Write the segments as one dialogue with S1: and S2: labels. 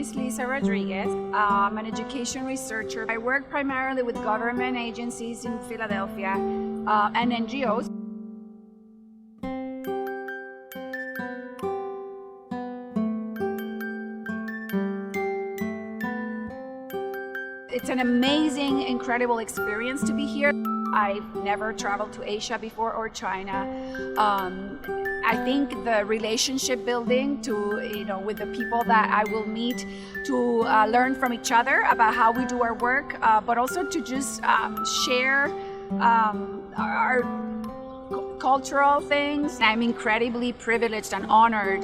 S1: is Lisa Rodriguez. I'm an education researcher. I work primarily with government agencies in Philadelphia and NGOs. It's an amazing, incredible experience to be here. I've never traveled to Asia before or China. I think the relationship building with the people that I will meet to learn from each other about how we do our work, but also to just share our cultural things. I'm incredibly privileged and honored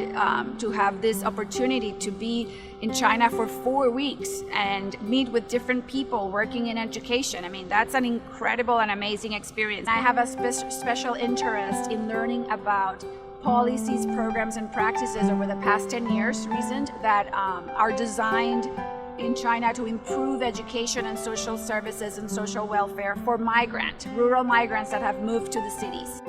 S1: to have this opportunity to be in China for 4 weeks and meet with different people working in education. I mean, that's an incredible and amazing experience. I have a special interest in learning about policies, programs, and practices over the past 10 years recent that are designed in China to improve education and social services and social welfare for rural migrants that have moved to the cities.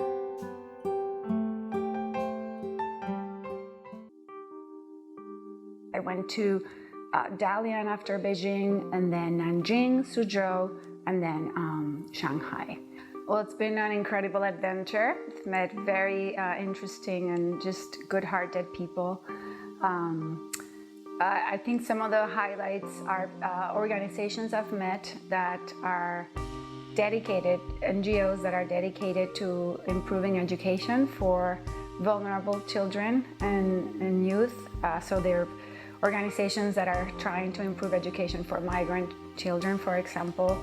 S1: I went to Dalian after Beijing, and then Nanjing, Suzhou, and then Shanghai. Well, it's been an incredible adventure. I've met very interesting and just good-hearted people. I think some of the highlights are organizations I've met that are dedicated, NGOs that are dedicated to improving education for vulnerable children and youth. So they're organizations that are trying to improve education for migrant children, for example.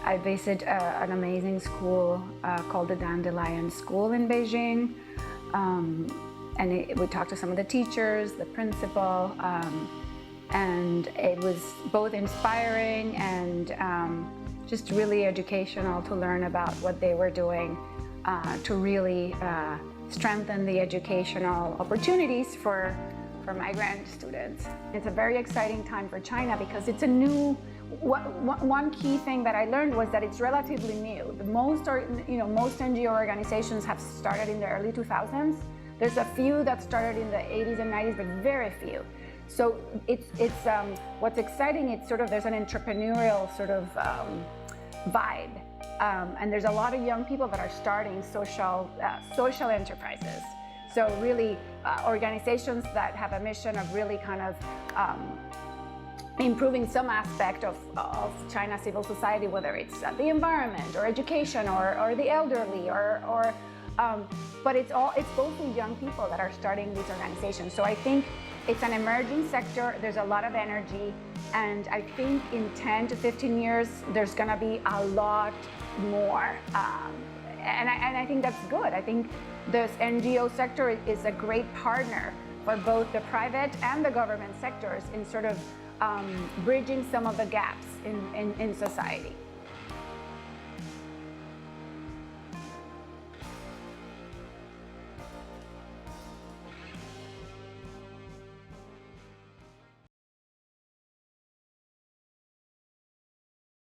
S1: I visited an amazing school called the Dandelion School in Beijing. And we talked to some of the teachers, the principal, and it was both inspiring and just really educational to learn about what they were doing to really strengthen the educational opportunities for migrant students. It's a very exciting time for China because it's a new, one key thing that I learned was that it's relatively new. Most NGO organizations have started in the early 2000s. There's a few that started in the 80s and 90s, but very few. So it's what's exciting, it's sort of, there's an entrepreneurial sort of vibe. And there's a lot of young people that are starting social enterprises. So really organizations that have a mission of really kind of improving some aspect of China's civil society, whether it's the environment or education or the elderly but it's both the young people that are starting these organizations. So I think it's an emerging sector. There's a lot of energy, and I think in 10 to 15 years there's going to be a lot more. And I think that's good. I think this NGO sector is a great partner for both the private and the government sectors in sort of bridging some of the gaps in society.